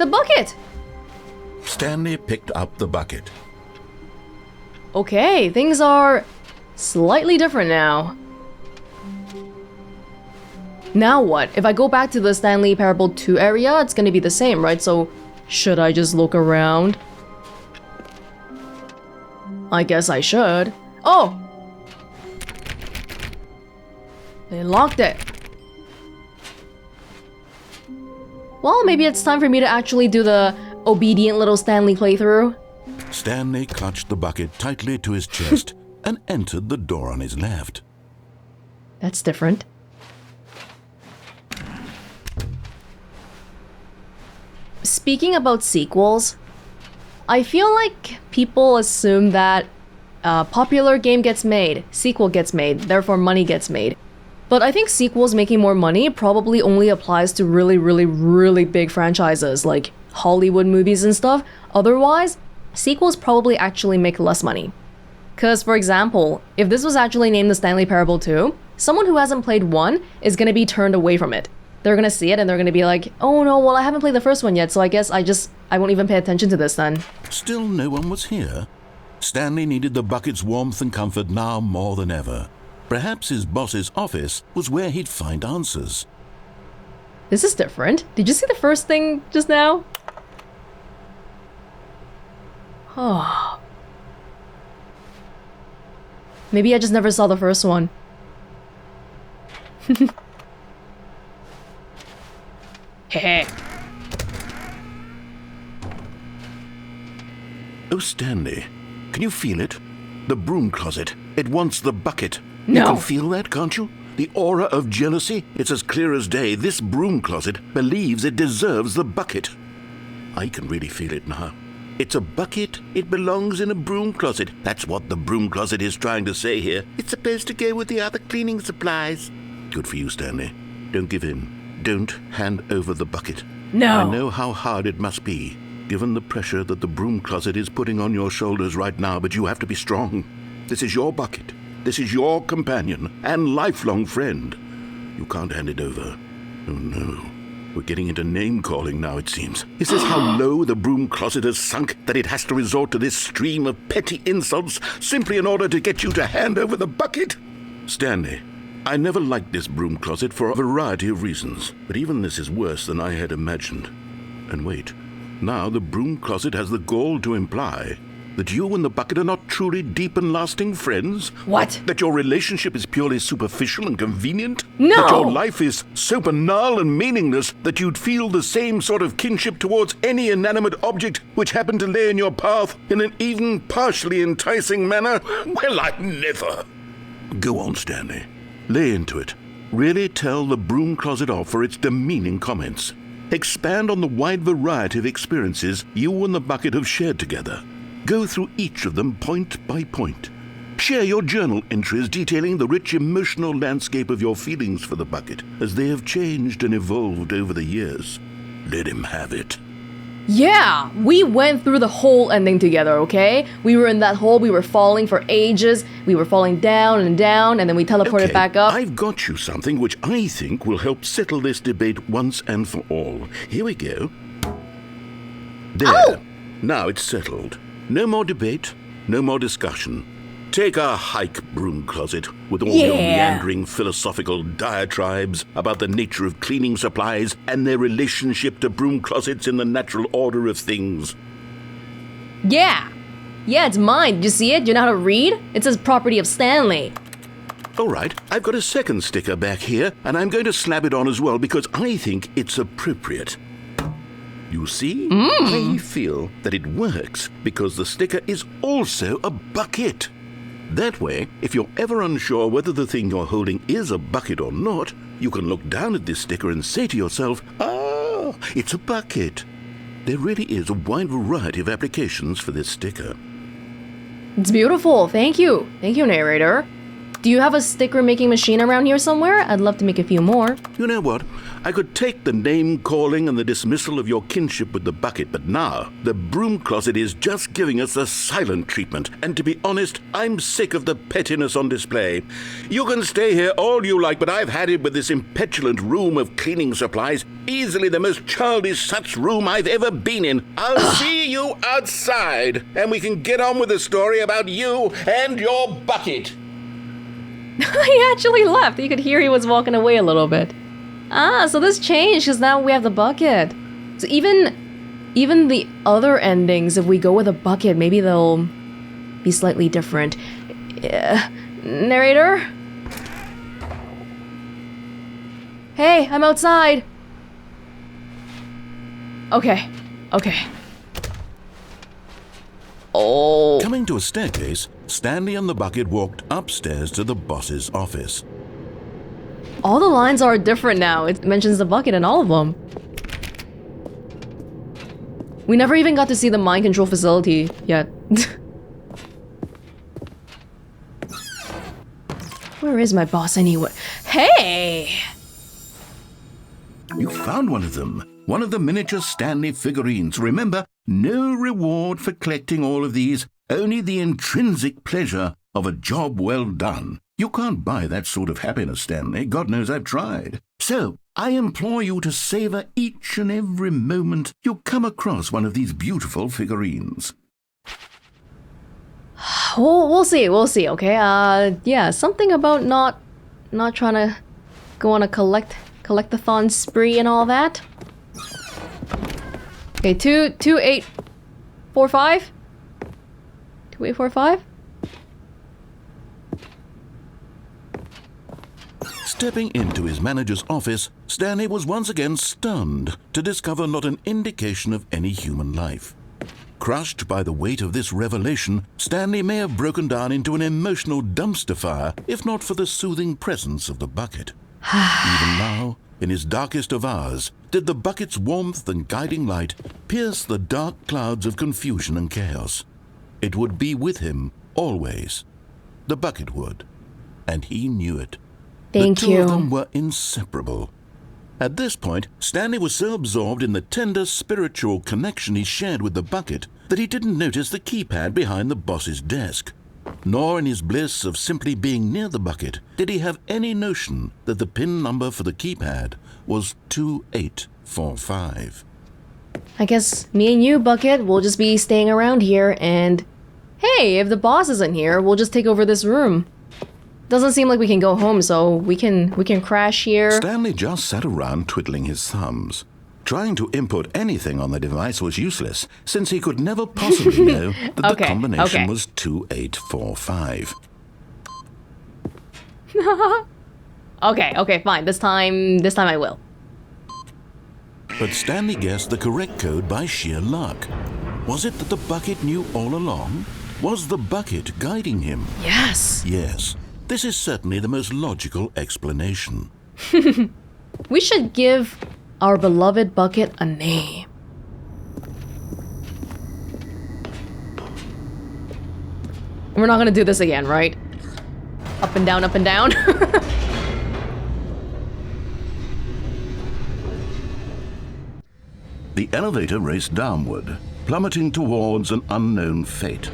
The bucket! Stanley picked up the bucket. Okay, things are slightly different now. Now what? If I go back to the Stanley Parable 2 area, it's gonna be the same, right? So, should I just look around? I guess I should. Oh! They locked it. Well, maybe it's time for me to actually do the obedient little Stanley playthrough. Stanley clutched the bucket tightly to his chest and entered the door on his left. That's different. Speaking about sequels, I feel like people assume that a popular game gets made, sequel gets made, therefore money gets made. But I think sequels making more money probably only applies to really big franchises like Hollywood movies and stuff. Otherwise, sequels probably actually make less money. Cause for example, if this was actually named the Stanley Parable 2, someone who hasn't played 1 is gonna be turned away from it. They're gonna see it and they're gonna be like, oh no, well I haven't played the first one yet, so I guess I won't even pay attention to this then. Still no one was here. Stanley needed the bucket's warmth and comfort now more than ever. Perhaps his boss's office was where he'd find answers. This is different. Did you see the first thing just now? Oh. Maybe I just never saw the first one. Heh. Oh, Stanley, can you feel it? The broom closet. It wants the bucket. No. You can feel that, can't you? The aura of jealousy. It's as clear as day. This broom closet believes it deserves the bucket. I can really feel it now. It's a bucket. It belongs in a broom closet. That's what the broom closet is trying to say here. It's supposed to go with the other cleaning supplies. Good for you, Stanley. Don't give in. Don't hand over the bucket. No. I know how hard it must be, given the pressure that the broom closet is putting on your shoulders right now, but you have to be strong. This is your bucket. This is your companion and lifelong friend. You can't hand it over. Oh no. We're getting into name-calling now, it seems. Is this how low the broom closet has sunk, that it has to resort to this stream of petty insults simply in order to get you to hand over the bucket? Stanley, I never liked this broom closet for a variety of reasons, but even this is worse than I had imagined. And wait, now the broom closet has the gall to imply that you and the bucket are not truly deep and lasting friends? What? That your relationship is purely superficial and convenient? No! That your life is so banal and meaningless that you'd feel the same sort of kinship towards any inanimate object which happened to lay in your path in an even partially enticing manner? Well, I never. Go on, Stanley. Lay into it. Really tell the broom closet off for its demeaning comments. Expand on the wide variety of experiences you and the bucket have shared together. Go through each of them point by point. Share your journal entries detailing the rich emotional landscape of your feelings for the bucket as they have changed and evolved over the years. Let him have it. Yeah, we went through the whole ending together, okay? We were in that hole, we were falling for ages, we were falling down, and then we teleported Okay, back up. I've got you something which I think will help settle this debate once and for all. Here we go. There. Ow! Now it's settled. No more debate, no more discussion. Take a hike, broom closet, with all your meandering philosophical diatribes about the nature of cleaning supplies and their relationship to broom closets in the natural order of things. Yeah, it's mine. Did you see it? Do you know how to read? It says property of Stanley. All right, I've got a second sticker back here, and I'm going to slap it on as well because I think it's appropriate. You see? I feel that it works because the sticker is also a bucket. That way, if you're ever unsure whether the thing you're holding is a bucket or not, you can look down at this sticker and say to yourself, ah, it's a bucket. There really is a wide variety of applications for this sticker. It's beautiful. Thank you. Thank you, narrator. Do you have a sticker making machine around here somewhere? I'd love to make a few more. You know what? I could take the name-calling and the dismissal of your kinship with the bucket, but now the broom closet is just giving us the silent treatment. And to be honest, I'm sick of the pettiness on display. You can stay here all you like, but I've had it with this impetulant room of cleaning supplies. Easily the most childish such room I've ever been in. I'll see you outside, and we can get on with the story about you and your bucket. He actually left. You could hear he was walking away a little bit. Ah, so this changed because now we have the bucket. So even the other endings, if we go with a bucket, maybe they'll be slightly different. Narrator? Hey, I'm outside. Okay. Oh. Coming to a staircase, Stanley and the bucket walked upstairs to the boss's office. All the lines are different now. It mentions the bucket in all of them. We never even got to see the mind control facility yet. Where is my boss anyway? Hey! You found one of them. One of the miniature Stanley figurines. Remember, no reward for collecting all of these, only the intrinsic pleasure of a job well done. You can't buy that sort of happiness, Stanley. God knows I've tried. So, I implore you to savor each and every moment you come across one of these beautiful figurines. We'll see, okay? Yeah, something about not trying to go on a collectathon spree and all that. Okay, 2845? 2845? Stepping into his manager's office, Stanley was once again stunned to discover not an indication of any human life. Crushed by the weight of this revelation, Stanley may have broken down into an emotional dumpster fire if not for the soothing presence of the bucket. Even now, in his darkest of hours, did the bucket's warmth and guiding light pierce the dark clouds of confusion and chaos. It would be with him always. The bucket would, and he knew it. The two of them were inseparable. At this point, Stanley was so absorbed in the tender spiritual connection he shared with the bucket that he didn't notice the keypad behind the boss's desk. Nor in his bliss of simply being near the bucket did he have any notion that the PIN number for the keypad was 2845. I guess me and you, Bucket, will just be staying around here and... Hey, if the boss isn't here, we'll just take over this room. Doesn't seem like we can go home, so we can crash here. Stanley just sat around twiddling his thumbs. Trying to input anything on the device was useless, since he could never possibly know that the combination was 2845. Okay, fine. This time I will. But Stanley guessed the correct code by sheer luck. Was it that the bucket knew all along? Was the bucket guiding him? Yes. Yes. This is certainly the most logical explanation. We should give our beloved bucket a name. We're not gonna do this again, right? Up and down, up and down. The elevator raced downward, plummeting towards an unknown fate.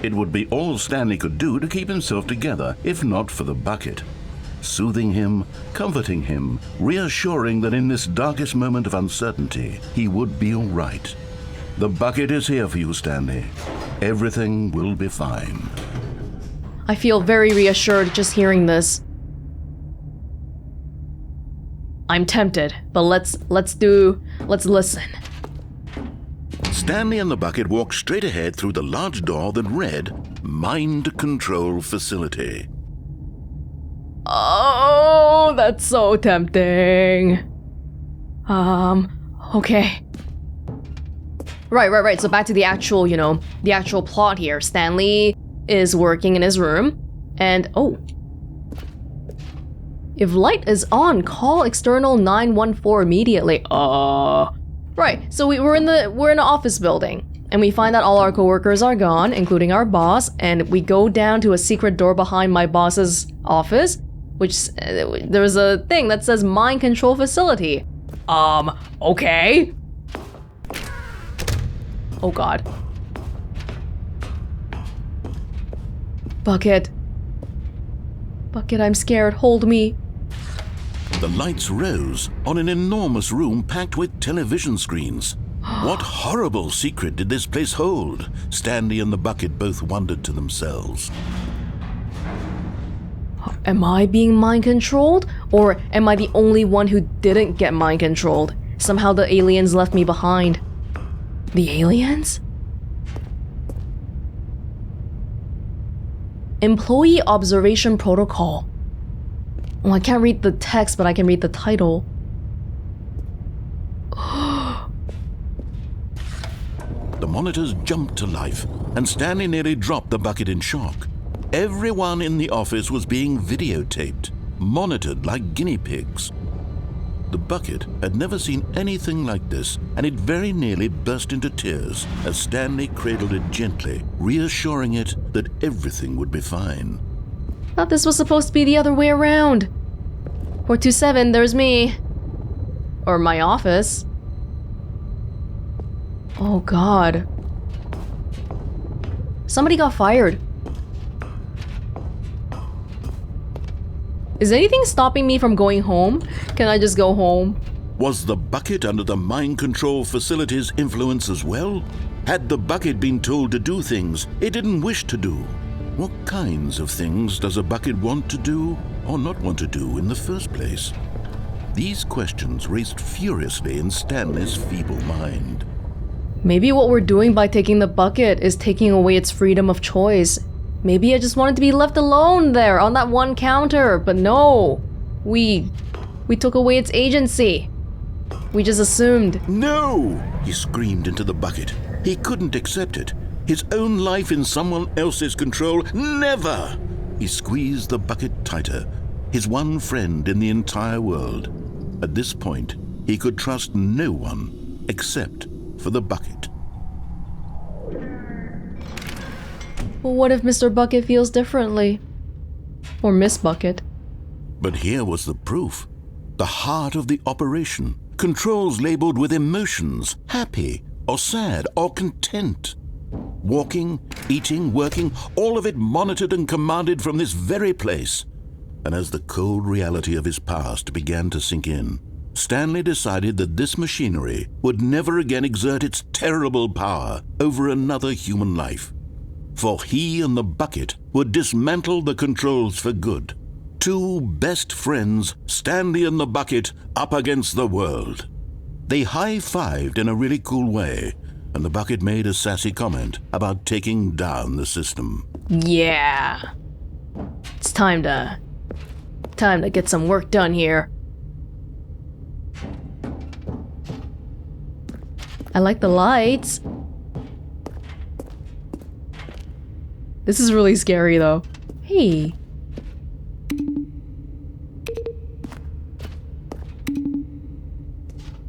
It would be all Stanley could do to keep himself together, if not for the bucket. Soothing him, comforting him, reassuring that in this darkest moment of uncertainty, he would be all right. The bucket is here for you, Stanley. Everything will be fine. I feel very reassured just hearing this. I'm tempted, but let's listen. Stanley and the bucket walked straight ahead through the large door that read, Mind Control Facility. Oh, that's so tempting. Okay. Right. So back to the actual, the actual plot here. Stanley is working in his room, and if light is on, call external 914 immediately. Right. So we're in an office building. and we find that all our coworkers are gone, including our boss, and we go down to a secret door behind my boss's office, which there's a thing that says mind control facility. Okay. Oh god. Bucket. Bucket, I'm scared. Hold me. The lights rose on an enormous room packed with television screens. What horrible secret did this place hold? Stanley and the Bucket both wondered to themselves. Am I being mind controlled? Or am I the only one who didn't get mind controlled? Somehow the aliens left me behind. The aliens? Employee Observation Protocol. Oh, I can't read the text, but I can read the title. The monitors jumped to life, and Stanley nearly dropped the Bucket in shock. Everyone in the office was being videotaped, monitored like guinea pigs. The Bucket had never seen anything like this, and it very nearly burst into tears as Stanley cradled it gently, reassuring it that everything would be fine. Thought this was supposed to be the other way around. 427, there's me. Or my office. Oh god. Somebody got fired. Is anything stopping me from going home? Can I just go home? Was the Bucket under the mind control facility's influence as well? Had the Bucket been told to do things it didn't wish to do? What kinds of things does a Bucket want to do or not want to do in the first place? These questions raced furiously in Stanley's feeble mind. Maybe what we're doing by taking the Bucket is taking away its freedom of choice. Maybe I just wanted to be left alone there on that one counter, but no. We took away its agency. We just assumed. No! He screamed into the Bucket. He couldn't accept it. His own life in someone else's control? Never! He squeezed the Bucket tighter, his one friend in the entire world. At this point, he could trust no one except for the Bucket. Well, what if Mr. Bucket feels differently? Or Miss Bucket? But here was the proof. The heart of the operation. Controls labeled with emotions, happy or sad or content. Walking, eating, working, all of it monitored and commanded from this very place. And as the cold reality of his past began to sink in, Stanley decided that this machinery would never again exert its terrible power over another human life. For he and the Bucket would dismantle the controls for good. Two best friends, Stanley and the Bucket, up against the world. They high-fived in a really cool way, and the Bucket made a sassy comment about taking down the system. Yeah. It's time to get some work done here. I like the lights. This is really scary though. Hey.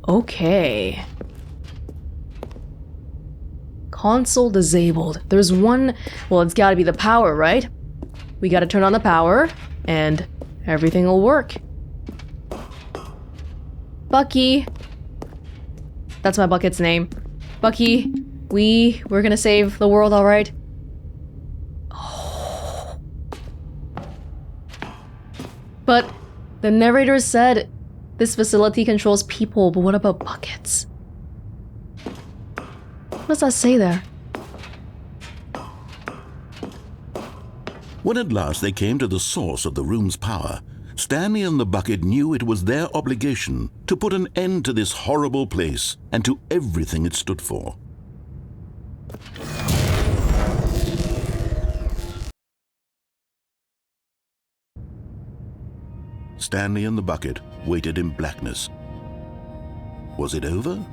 Okay. Console disabled. There's one... Well, it's gotta be the power, right? We gotta turn on the power, and everything will work. Bucky. That's my Bucket's name. Bucky, we're gonna save the world, alright? Oh. But the narrator said this facility controls people, but what about buckets? What does that say there? When at last they came to the source of the room's power, Stanley and the Bucket knew it was their obligation to put an end to this horrible place and to everything it stood for. Stanley and the Bucket waited in blackness. Was it over?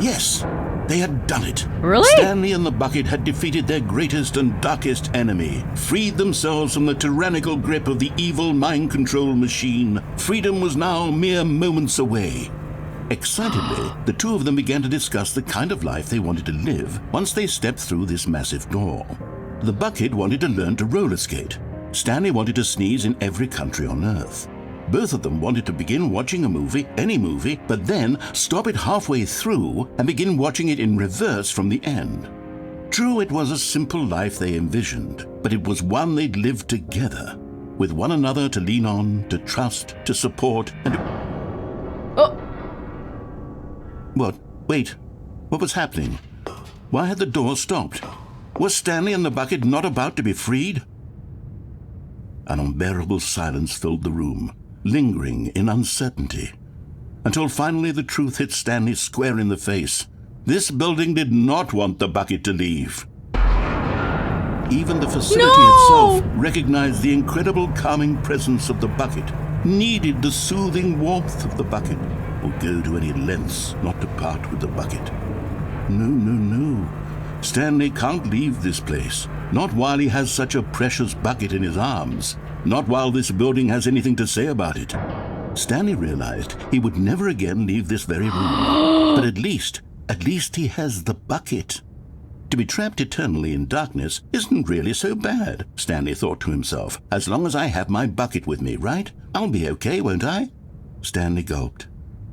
Yes, they had done it. Really? Stanley and the Bucket had defeated their greatest and darkest enemy, freed themselves from the tyrannical grip of the evil mind control machine. Freedom was now mere moments away. Excitedly, the two of them began to discuss the kind of life they wanted to live once they stepped through this massive door. The bucket wanted to learn to roller skate. Stanley wanted to sneeze in every country on Earth. Both of them wanted to begin watching a movie, any movie, but then stop it halfway through and begin watching it in reverse from the end. True, it was a simple life they envisioned, but it was one they'd lived together, with one another to lean on, to trust, to support, and to... Oh! What? Wait. What was happening? Why had the door stopped? Was Stanley and the bucket not about to be freed? An unbearable silence filled the room, lingering in uncertainty, until finally the truth hit Stanley square in the face. This building did not want the bucket to leave. Even the facility itself recognized the incredible calming presence of the bucket, needed the soothing warmth of the bucket, would go to any lengths not to part with the bucket. No. Stanley can't leave this place, not while he has such a precious bucket in his arms, not while this building has anything to say about it. Stanley realized he would never again leave this very room, but at least he has the bucket. To be trapped eternally in darkness isn't really so bad, Stanley thought to himself. As long as I have my bucket with me, right? I'll be okay, won't I? Stanley gulped.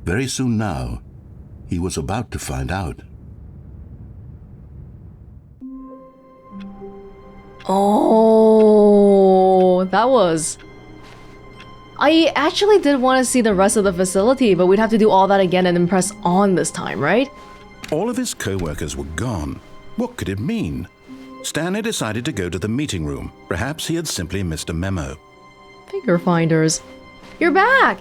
Very soon now, he was about to find out. Oh, that was... I actually did want to see the rest of the facility, but we'd have to do all that again and then press on this time, right? All of his co-workers were gone. What could it mean? Stanley decided to go to the meeting room. Perhaps he had simply missed a memo. Finger finders. You're back!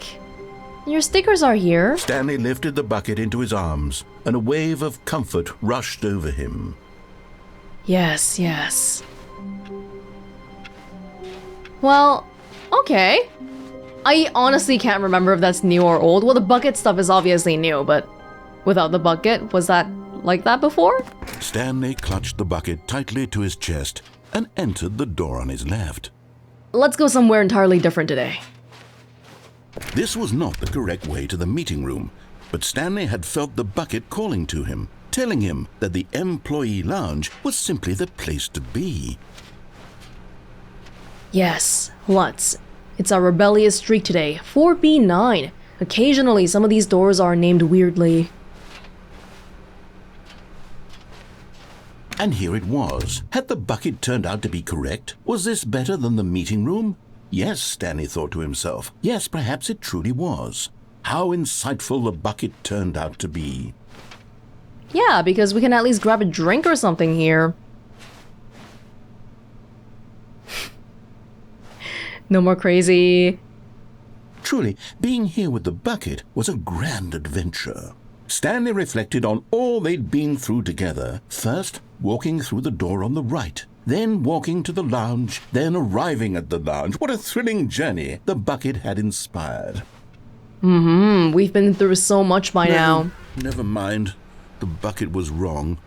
Your stickers are here. Stanley lifted the bucket into his arms, and a wave of comfort rushed over him. Yes. Well, okay. I honestly can't remember if that's new or old. Well, the bucket stuff is obviously new, but without the bucket, was that like that before? Stanley clutched the bucket tightly to his chest and entered the door on his left. Let's go somewhere entirely different today. This was not the correct way to the meeting room, but Stanley had felt the bucket calling to him, telling him that the employee lounge was simply the place to be. Yes, let's. It's our rebellious streak today, 4B9. Occasionally, some of these doors are named weirdly. And here it was. Had the bucket turned out to be correct? Was this better than the meeting room? Yes, Stanley thought to himself. Yes, perhaps it truly was. How insightful the bucket turned out to be. Yeah, because we can at least grab a drink or something here. No more crazy. Truly, being here with the bucket was a grand adventure. Stanley reflected on all they'd been through together. First, walking through the door on the right, then walking to the lounge, then arriving at the lounge. What a thrilling journey the bucket had inspired. We've been through so much by now. Never mind. The bucket was wrong.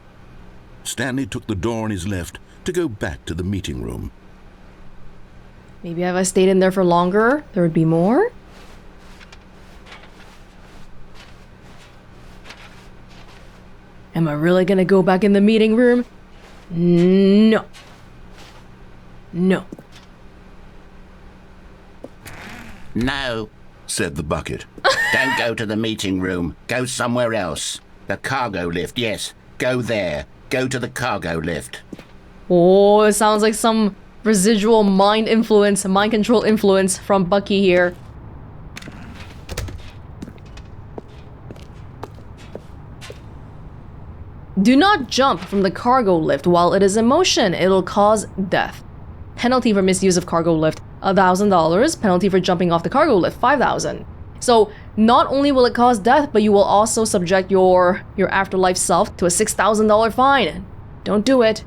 Stanley took the door on his left to go back to the meeting room. Maybe if I stayed in there for longer, there would be more? Am I really gonna go back in the meeting room? No. No, said the bucket. Don't go to the meeting room. Go somewhere else. The cargo lift, yes. Go there. Go to the cargo lift. Oh, it sounds like some residual mind control influence from Bucky here. Do not jump from the cargo lift while it is in motion. It'll cause death. Penalty for misuse of cargo lift, $1,000. Penalty for jumping off the cargo lift, $5,000. So not only will it cause death, but you will also subject your afterlife self to a $6,000 fine. Don't do it.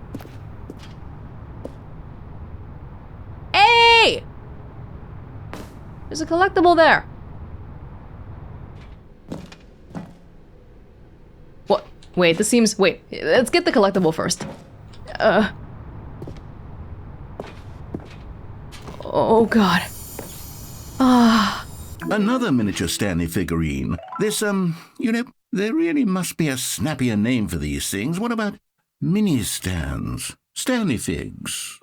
Hey! There's a collectible there. What? Wait, this seems... Wait, let's get the collectible first. Oh god. Another miniature Stanley figurine. This, there really must be a snappier name for these things. What about mini-stands? Stanley figs?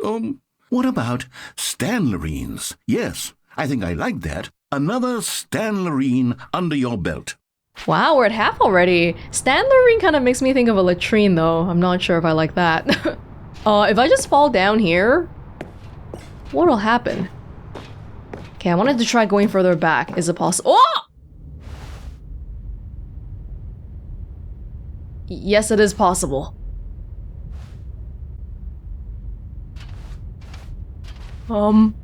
What about Stanlerines? Yes, I think I like that. Another Stanlerine under your belt. Wow, we're at half already. Stanlerine kind of makes me think of a latrine, though. I'm not sure if I like that. If I just fall down here, what'll happen? Okay, I wanted to try going further back. Is it possible? Oh! Yes, it is possible. I'm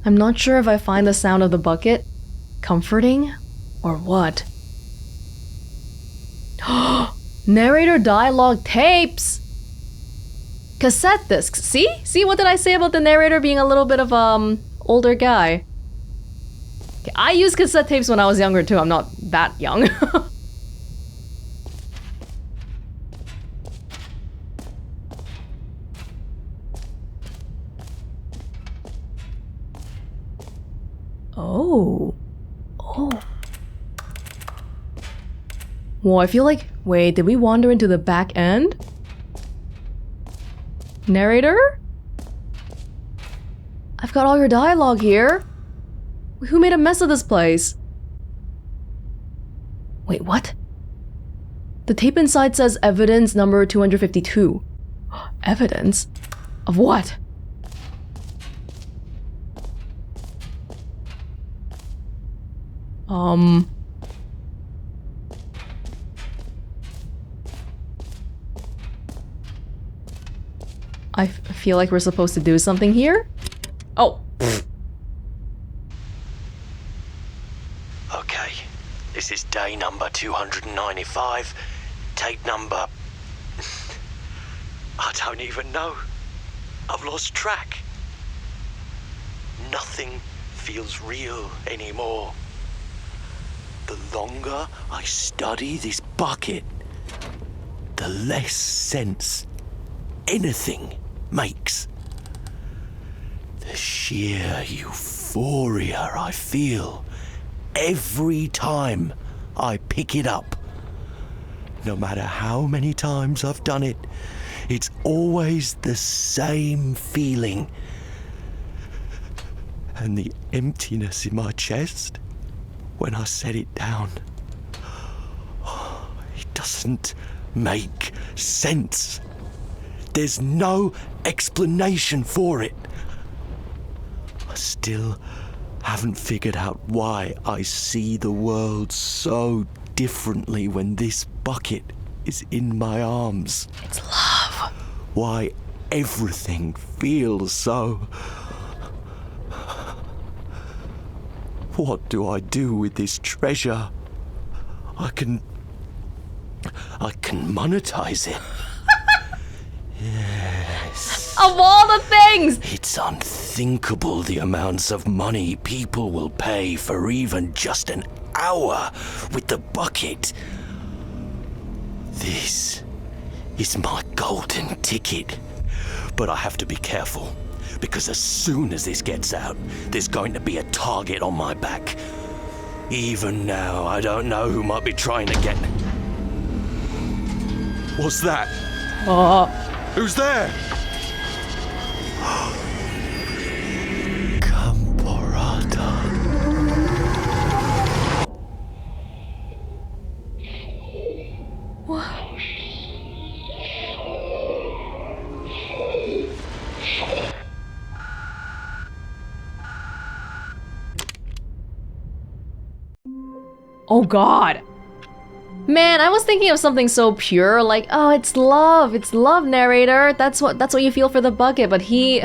not sure if I find the sound of the bucket comforting or what. Narrator dialogue tapes! Cassette discs. See? See, what did I say about the narrator being a little bit of older guy? Okay, I used cassette tapes when I was younger too. I'm not that young. Oh. Well, I feel like... Wait, did we wander into the back end? Narrator? I've got all your dialogue here. Who made a mess of this place? Wait, what? The tape inside says evidence number 252. Evidence? Of what? I feel like we're supposed to do something here? Oh. Okay, this is day number 295. Tape number... I don't even know. I've lost track. Nothing feels real anymore. The longer I study this bucket, the less sense anything makes. The sheer euphoria I feel every time I pick it up. No matter how many times I've done it, it's always the same feeling. And the emptiness in my chest when I set it down. It doesn't make sense. There's no explanation for it. I still haven't figured out why I see the world so differently when this bucket is in my arms. It's love. Why everything feels so... What do I do with this treasure? I can monetize it. Yes. Of all the things! It's unthinkable the amounts of money people will pay for even just an hour with the bucket. This is my golden ticket. But I have to be careful, because as soon as this gets out, there's going to be a target on my back. Even now, I don't know who might be trying to get... What's that? Who's there? Camporata. What? Oh God. Man, I was thinking of something so pure, like, oh, it's love, narrator. That's what you feel for the bucket, but he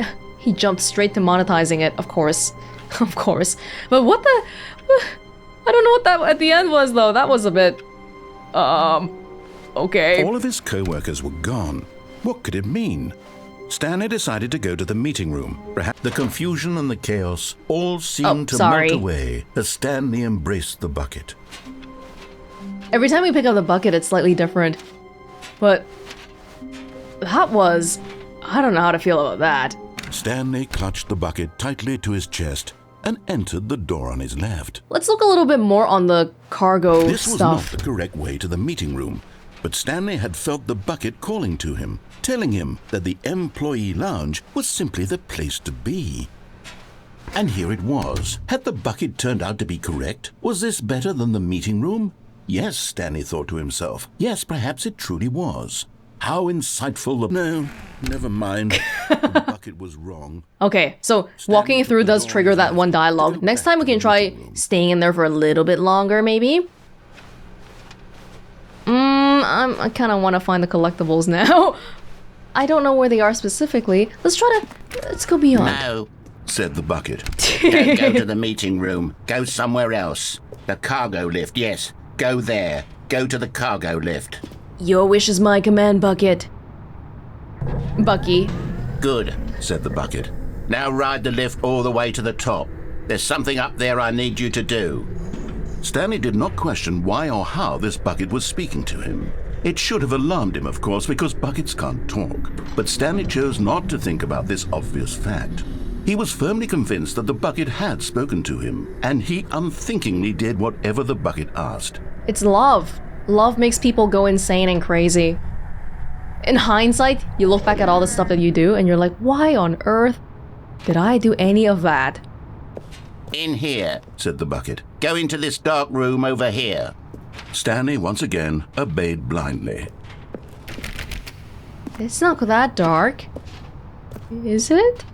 jumped straight to monetizing it, of course. Of course. But what the... I don't know what that at the end was, though. That was a bit... okay. All of his co-workers were gone. What could it mean? Stanley decided to go to the meeting room. Perhaps the confusion and the chaos all seemed to melt away as Stanley embraced the bucket. Every time we pick up the bucket, it's slightly different. But that was I don't know how to feel about that. Stanley clutched the bucket tightly to his chest and entered the door on his left. Let's look a little bit more on the cargo This was stuff. not the correct way to the meeting room, but Stanley had felt the bucket calling to him, telling him that the employee lounge was simply the place to be. And here it was. Had the bucket turned out to be correct? Was this better than the meeting room? Yes, Stanley thought to himself. Yes, perhaps it truly was. How insightful. No, never mind. The bucket was wrong. Okay, so walking through does trigger that one dialogue. Next time we can try staying in there for a little bit longer, maybe? I kind of want to find the collectibles now. I don't know where they are specifically. Let's go beyond. No, Said the bucket. don't go to the meeting room. Go somewhere else. The cargo lift, yes. Go there. Go to the cargo lift. Your wish is my command, Bucket. Bucky. Good. Said the bucket. Now ride the lift all the way to the top. There's something up there I need you to do. Stanley did not question why or how this bucket was speaking to him. It should have alarmed him, of course, because buckets can't talk. But Stanley chose not to think about this obvious fact. He was firmly convinced that the bucket had spoken to him, and he unthinkingly did whatever the bucket asked. It's love. Love makes people go insane and crazy. In hindsight, you look back at all the stuff that you do and you're like, why on earth did I do any of that? In here. Said the bucket. Go into this dark room over here. Stanley once again obeyed blindly. It's not that dark. Is it?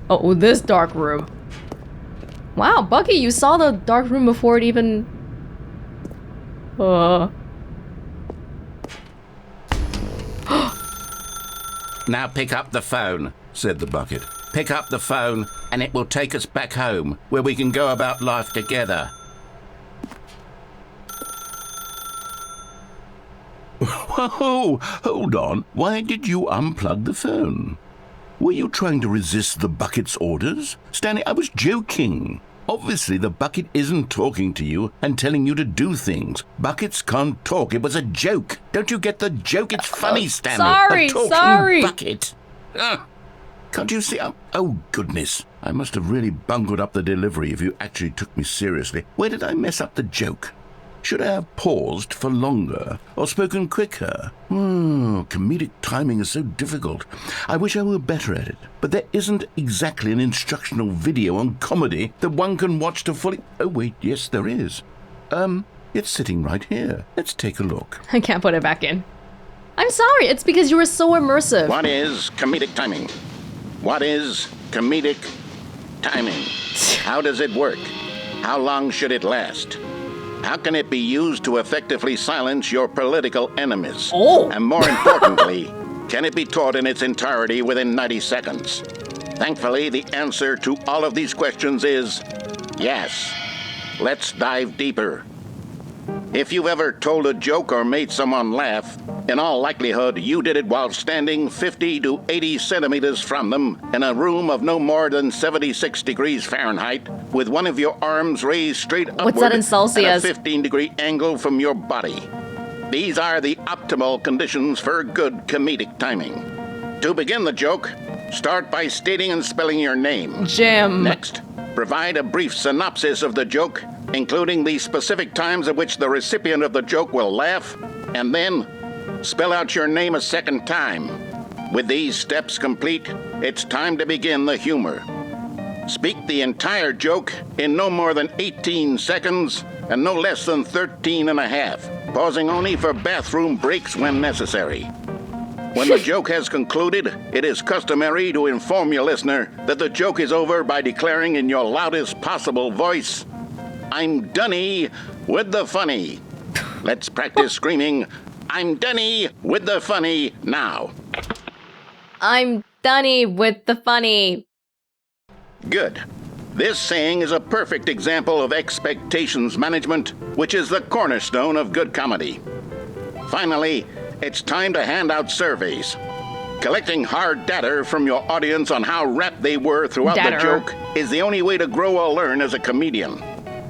Oh, this dark room. Wow, Bucky, you saw the dark room before it even... Now pick up the phone. Said the bucket. Pick up the phone and it will take us back home where we can go about life together. Whoa, hold on. Why did you unplug the phone? Were you trying to resist the bucket's orders? Stanley, I was joking. Obviously, the bucket isn't talking to you and telling you to do things. Buckets can't talk. It was a joke. Don't you get the joke? It's funny, Stanley. A talking bucket. Can't you see? Oh, goodness. I must have really bungled up the delivery if you actually took me seriously. Where did I mess up the joke? Should I have paused for longer or spoken quicker? Comedic timing is so difficult. I wish I were better at it. But there isn't exactly an instructional video on comedy that one can watch to fully... Oh, wait, yes, there is. It's sitting right here. Let's take a look. I can't put it back in. I'm sorry, it's because you were so immersive. What is comedic timing? What is comedic timing? How does it work? How long should it last? How can it be used to effectively silence your political enemies? Oh! And more importantly, can it be taught in its entirety within 90 seconds? Thankfully, the answer to all of these questions is yes. Let's dive deeper. If you've ever told a joke or made someone laugh, in all likelihood, you did it while standing 50 to 80 centimeters from them in a room of no more than 76 degrees Fahrenheit, with one of your arms raised straight upward What's that in Celsius? at a 15-degree angle from your body. These are the optimal conditions for good comedic timing. To begin the joke, start by stating and spelling your name. Jim. Next, provide a brief synopsis of the joke, including the specific times at which the recipient of the joke will laugh, and then spell out your name a second time. With these steps complete, it's time to begin the humor. Speak the entire joke in no more than 18 seconds and no less than 13 and a half, pausing only for bathroom breaks when necessary. When the joke has concluded, it is customary to inform your listener that the joke is over by declaring in your loudest possible voice, "I'm Dunny with the funny." Let's practice screaming, "I'm Dunny with the funny" now. I'm Dunny with the funny. Good. This saying is a perfect example of expectations management, which is the cornerstone of good comedy. Finally, it's time to hand out surveys. Collecting hard data from your audience on how rapt they were throughout the joke is the only way to grow or learn as a comedian.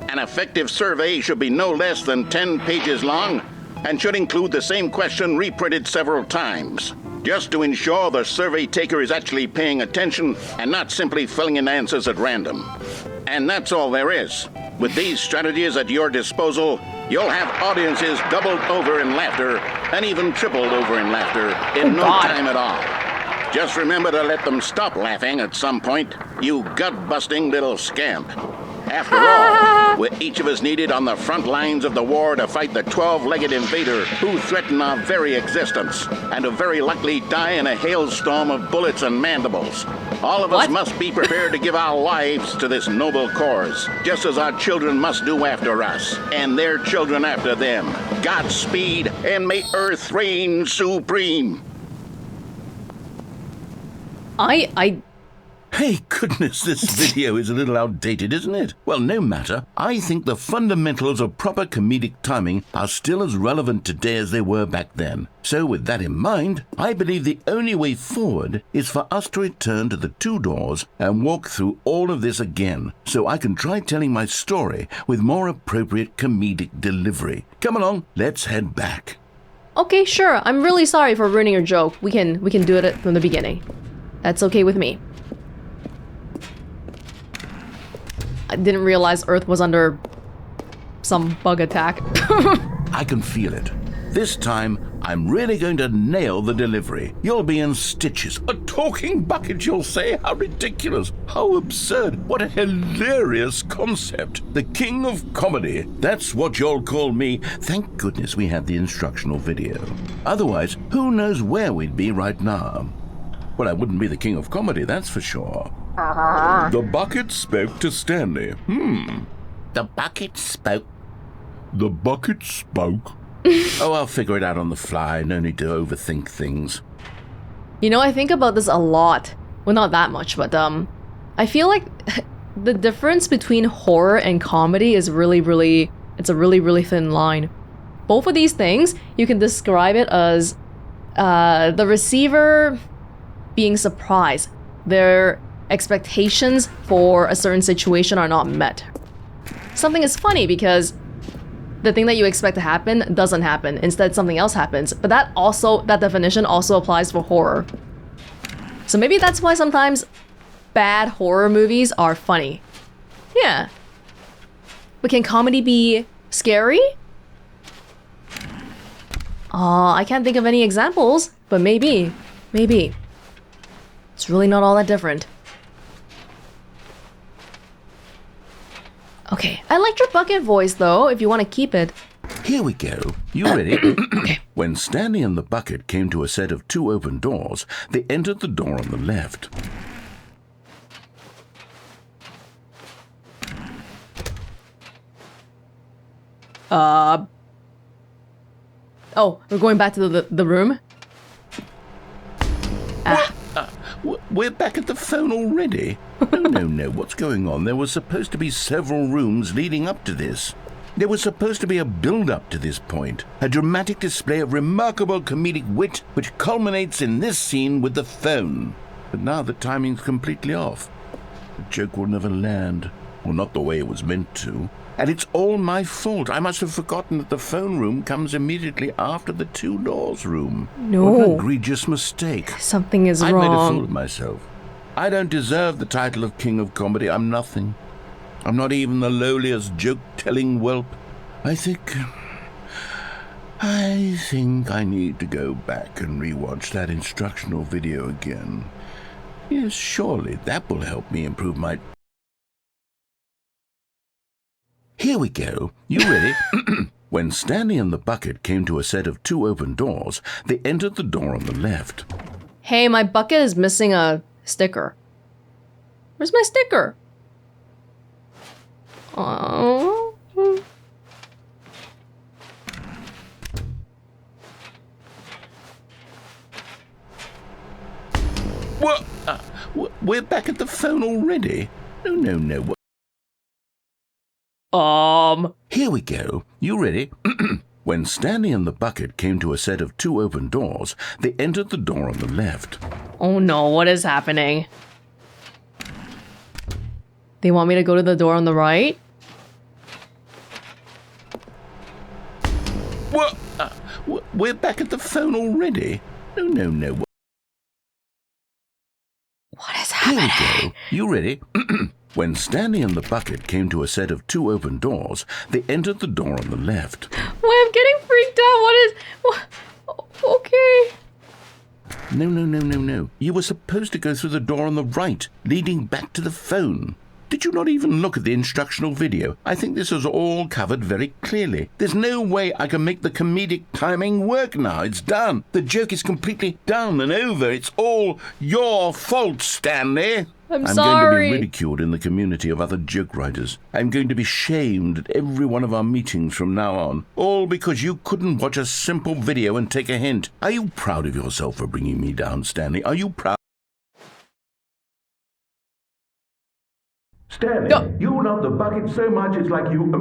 An effective survey should be no less than 10 pages long and should include the same question reprinted several times. just to ensure the survey taker is actually paying attention and not simply filling in answers at random. And that's all there is. With these strategies at your disposal, you'll have audiences doubled over in laughter and even tripled over in laughter in no time at all. Just remember to let them stop laughing at some point, you gut-busting little scamp. After all, we're each of us needed on the front lines of the war to fight the 12-legged invader who threaten our very existence, and who very likely die in a hailstorm of bullets and mandibles. All of us must be prepared to give our lives to this noble cause, just as our children must do after us, and their children after them. Godspeed, and may Earth reign supreme. Hey, goodness, this video is a little outdated, isn't it? Well, no matter. I think the fundamentals of proper comedic timing are still as relevant today as they were back then. So with that in mind, I believe the only way forward is for us to return to the 2 doors and walk through all of this again, so I can try telling my story with more appropriate comedic delivery. Come along, let's head back. Okay, sure. I'm really sorry for ruining your joke. We can do it from the beginning. That's okay with me. I didn't realize Earth was under some bug attack. I can feel it. This time, I'm really going to nail the delivery. You'll be in stitches. A talking bucket, you'll say? How ridiculous. How absurd. What a hilarious concept. The king of comedy. That's what you'll call me. Thank goodness we had the instructional video. Otherwise, who knows where we'd be right now. Well, I wouldn't be the king of comedy, that's for sure. The bucket spoke to Stanley. The bucket spoke. The bucket spoke. Oh, I'll figure it out on the fly. No need to overthink things. You know, I think about this a lot. Well, not that much, but I feel like the difference between horror and comedy is it's a really thin line. Both of these things, you can describe it as the receiver being surprised. Their expectations for a certain situation are not met. Something is funny because the thing that you expect to happen doesn't happen. Instead, something else happens. But that definition also applies for horror. So maybe that's why sometimes bad horror movies are funny. Yeah. But can comedy be scary? I can't think of any examples, but maybe. It's really not all that different. Okay, I liked your bucket voice though, if you want to keep it. Here we go. You ready? Okay. When Stanley and the bucket came to a set of 2 open doors, they entered the door on the left. Oh, we're going back to the room? We're back at the phone already? No, what's going on? There was supposed to be several rooms leading up to this. There was supposed to be a build-up to this point, a dramatic display of remarkable comedic wit which culminates in this scene with the phone. But now the timing's completely off. The joke will never land, or not the way it was meant to. And it's all my fault. I must have forgotten that the phone room comes immediately after the 2 doors room. No. What an egregious mistake. Something is I wrong. made a fool of myself. I don't deserve the title of King of Comedy. I'm nothing. I'm not even the lowliest joke-telling whelp. I think I need to go back and rewatch that instructional video again. Yes, surely that will help me improve my... Here we go. You ready? When Stanley and the bucket came to a set of 2 open doors, they entered the door on the left. Hey, my bucket is missing a sticker. Where's my sticker? Oh. What? We're back at the phone already? No. Here we go. You ready? When Stanley and the bucket came to a set of 2 open doors, they entered the door on the left. Oh no, what is happening? They want me to go to the door on the right? What? We're back at the phone already? No. Here we go. You ready? When Stanley and the bucket came to a set of 2 open doors, they entered the door on the left. Wait, I'm getting freaked out. Okay. No. You were supposed to go through the door on the right, leading back to the phone. Did you not even look at the instructional video? I think this is all covered very clearly. There's no way I can make the comedic timing work now. It's done. The joke is completely done and over. It's all your fault, Stanley. I'm going sorry. to be ridiculed in the community of other joke writers. I'm going to be shamed at every one of our meetings from now on. All because you couldn't watch a simple video and take a hint. Are you proud of yourself for bringing me down, Stanley? Are you proud? Stanley, you love the bucket so much it's like you...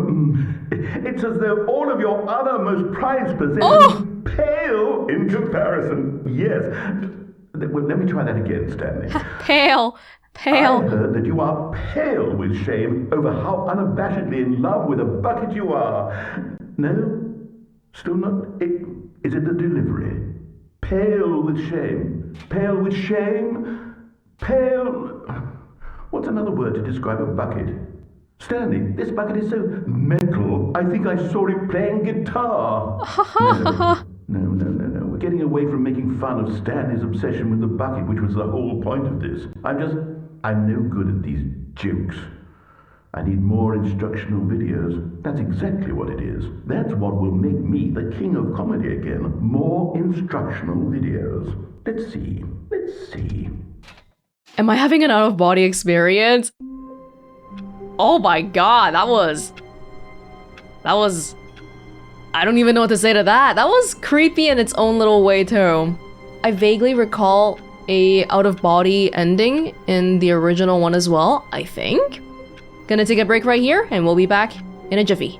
it's as though all of your other most prized possessions pale in comparison. Yes. Well, let me try that again, Stanley. Pale. I heard that you are pale with shame over how unabashedly in love with a bucket you are. No? Still not? Is it the delivery? Pale with shame. Pale with shame? Pale... What's another word to describe a bucket? Stanley, this bucket is so mental. I think I saw it playing guitar. No. We're getting away from making fun of Stanley's obsession with the bucket, which was the whole point of this. I'm no good at these jokes. I need more instructional videos. That's exactly what it is. That's what will make me the king of comedy again. More instructional videos. Let's see. Am I having an out-of-body experience? Oh my god, that was... I don't even know what to say to that. That was creepy in its own little way too. I vaguely recall a out-of-body ending in the original one as well, I think. Gonna take a break right here, and we'll be back in a jiffy.